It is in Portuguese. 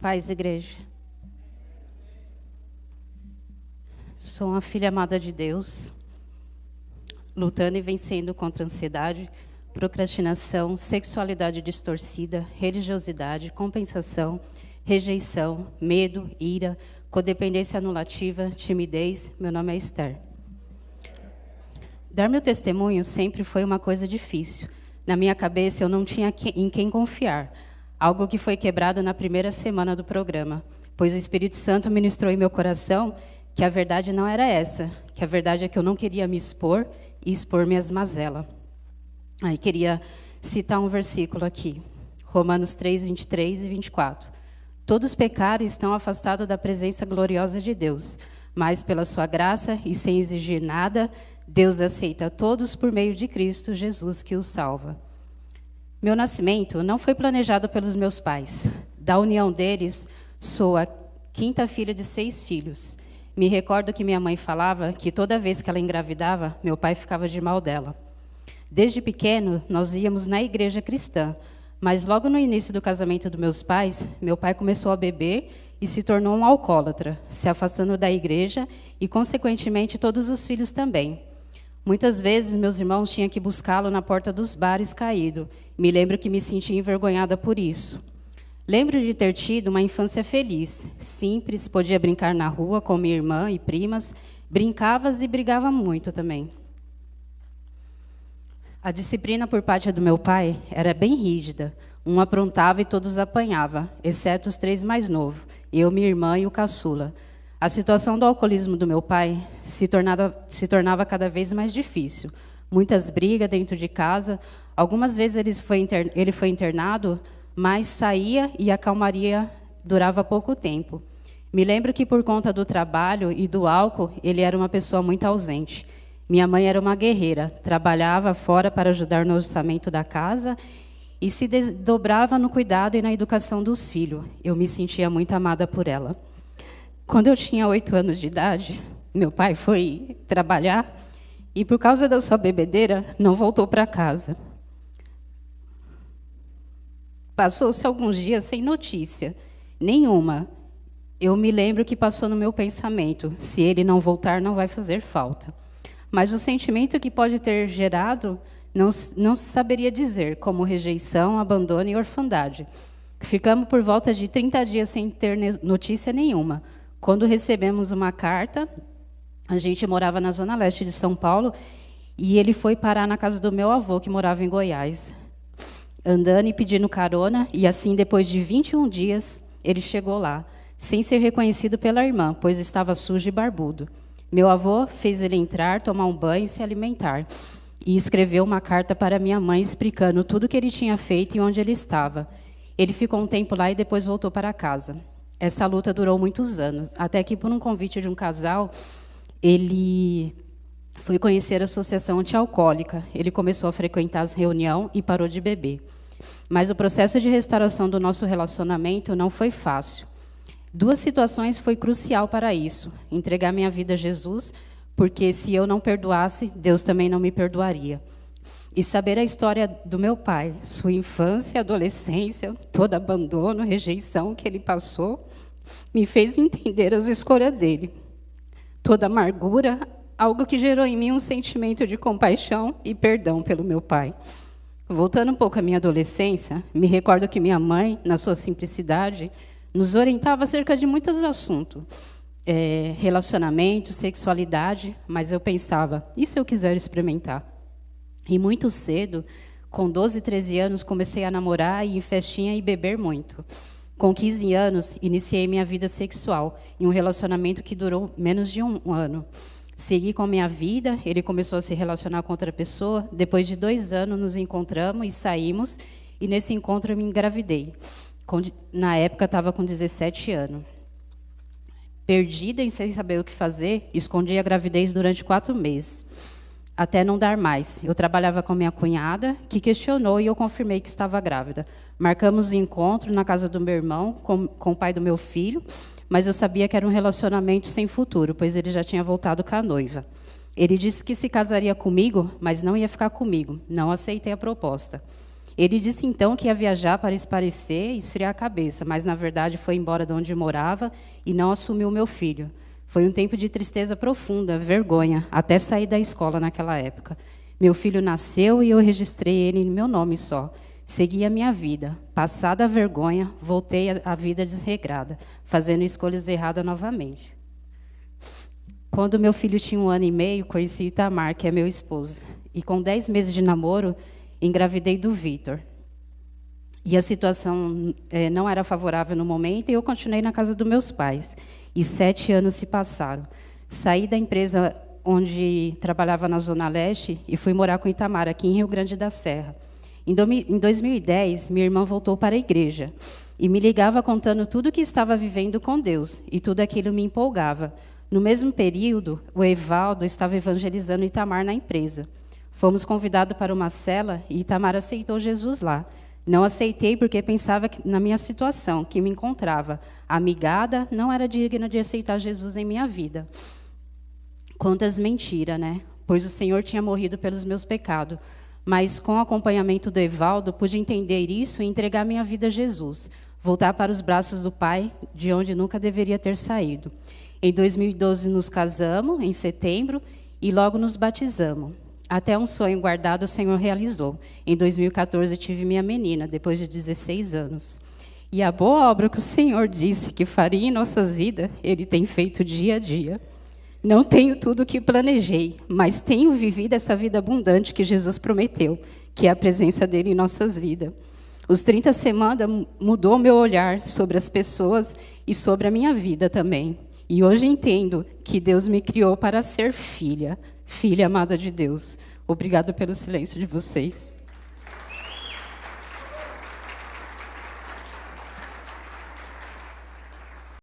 Paz, igreja. Sou uma filha amada de Deus, lutando e vencendo contra a ansiedade, procrastinação, sexualidade distorcida, religiosidade, compensação, rejeição, medo, ira, codependência anulativa, timidez. Meu nome é Esther. Dar meu testemunho sempre foi uma coisa difícil. Na minha cabeça, eu não tinha em quem confiar. Algo que foi quebrado na primeira semana do programa, pois o Espírito Santo ministrou em meu coração que a verdade não era essa, que a verdade é que eu não queria me expor e expor minhas mazelas. Aí queria citar um versículo aqui, Romanos 3, 23 e 24. Todos pecaram e estão afastados da presença gloriosa de Deus, mas pela sua graça e sem exigir nada, Deus aceita todos por meio de Cristo Jesus que os salva. Meu nascimento não foi planejado pelos meus pais. Da união deles, sou a quinta filha de 6 filhos. Me recordo que minha mãe falava que toda vez que ela engravidava, meu pai ficava de mal dela. Desde pequeno, nós íamos na igreja cristã, mas logo no início do casamento dos meus pais, meu pai começou a beber e se tornou um alcoólatra, se afastando da igreja e, consequentemente, todos os filhos também. Muitas vezes, meus irmãos tinham que buscá-lo na porta dos bares caído. Me lembro que me sentia envergonhada por isso. Lembro de ter tido uma infância feliz, simples, podia brincar na rua com minha irmã e primas, brincava e brigava muito também. A disciplina por parte do meu pai era bem rígida. Um aprontava e todos apanhavam, exceto os 3 mais novos, eu, minha irmã e o caçula. A situação do alcoolismo do meu pai se tornava cada vez mais difícil. Muitas brigas dentro de casa. Algumas vezes ele foi internado, mas saía e a calmaria durava pouco tempo. Me lembro que, por conta do trabalho e do álcool, ele era uma pessoa muito ausente. Minha mãe era uma guerreira, trabalhava fora para ajudar no orçamento da casa e se desdobrava no cuidado e na educação dos filhos. Eu me sentia muito amada por ela. Quando eu tinha 8 anos de idade, meu pai foi trabalhar e, por causa da sua bebedeira, não voltou para casa. Passou-se alguns dias sem notícia, nenhuma. Eu me lembro que passou no meu pensamento, se ele não voltar, não vai fazer falta. Mas o sentimento que pode ter gerado, não se saberia dizer, como rejeição, abandono e orfandade. Ficamos por volta de 30 dias sem ter notícia nenhuma. Quando recebemos uma carta, a gente morava na zona leste de São Paulo, e ele foi parar na casa do meu avô, que morava em Goiás, andando e pedindo carona, e assim, depois de 21 dias, ele chegou lá, sem ser reconhecido pela irmã, pois estava sujo e barbudo. Meu avô fez ele entrar, tomar um banho e se alimentar, e escreveu uma carta para minha mãe, explicando tudo o que ele tinha feito e onde ele estava. Ele ficou um tempo lá e depois voltou para casa. Essa luta durou muitos anos, até que, por um convite de um casal, ele foi conhecer a associação antialcoólica. Ele começou a frequentar as reuniões e parou de beber. Mas o processo de restauração do nosso relacionamento não foi fácil. 2 situações foi crucial para isso. Entregar minha vida a Jesus, porque se eu não perdoasse, Deus também não me perdoaria. E saber a história do meu pai, sua infância, adolescência, todo abandono, rejeição que ele passou, me fez entender as escolhas dele. Toda amargura, algo que gerou em mim um sentimento de compaixão e perdão pelo meu pai. Voltando um pouco à minha adolescência, me recordo que minha mãe, na sua simplicidade, nos orientava acerca de muitos assuntos. Relacionamento, sexualidade, mas eu pensava, e se eu quiser experimentar? E muito cedo, com 12, 13 anos, comecei a namorar, ir em festinha e beber muito. Com 15 anos, iniciei minha vida sexual, em um relacionamento que durou menos de um ano. Segui com a minha vida, ele começou a se relacionar com outra pessoa. Depois de 2 anos, nos encontramos e saímos, e nesse encontro eu me engravidei. Na época, estava com 17 anos. Perdida e sem saber o que fazer, escondi a gravidez durante 4 meses, até não dar mais. Eu trabalhava com minha cunhada, que questionou e eu confirmei que estava grávida. Marcamos o encontro na casa do meu irmão, com o pai do meu filho, mas eu sabia que era um relacionamento sem futuro, pois ele já tinha voltado com a noiva. Ele disse que se casaria comigo, mas não ia ficar comigo. Não aceitei a proposta. Ele disse então que ia viajar para espairecer e esfriar a cabeça, mas na verdade foi embora de onde morava e não assumiu meu filho. Foi um tempo de tristeza profunda, vergonha, até sair da escola naquela época. Meu filho nasceu e eu registrei ele em meu nome só. Segui a minha vida. Passada a vergonha, voltei à vida desregrada, fazendo escolhas erradas novamente. Quando meu filho tinha 1 ano e meio, conheci Itamar, que é meu esposo. E com 10 meses de namoro, engravidei do Vitor. E a situação não era favorável no momento, e eu continuei na casa dos meus pais. E 7 anos se passaram. Saí da empresa onde trabalhava na Zona Leste e fui morar com Itamar, aqui em Rio Grande da Serra. Em 2010, minha irmã voltou para a igreja e me ligava contando tudo o que estava vivendo com Deus, e tudo aquilo me empolgava. No mesmo período, o Evaldo estava evangelizando Itamar na empresa. Fomos convidados para uma cela e Itamar aceitou Jesus lá. Não aceitei porque pensava na minha situação, que me encontrava amigada, não era digna de aceitar Jesus em minha vida. Quantas mentiras, né? Pois o Senhor tinha morrido pelos meus pecados. Mas com o acompanhamento do Evaldo, pude entender isso e entregar minha vida a Jesus. Voltar para os braços do Pai, de onde nunca deveria ter saído. Em 2012 nos casamos, em setembro, e logo nos batizamos. Até um sonho guardado o Senhor realizou. Em 2014 tive minha menina, depois de 16 anos. E a boa obra que o Senhor disse que faria em nossas vidas, Ele tem feito dia a dia. Não tenho tudo o que planejei, mas tenho vivido essa vida abundante que Jesus prometeu, que é a presença dEle em nossas vidas. Os 30 semanas mudou meu olhar sobre as pessoas e sobre a minha vida também. E hoje entendo que Deus me criou para ser filha, filha amada de Deus. Obrigada pelo silêncio de vocês.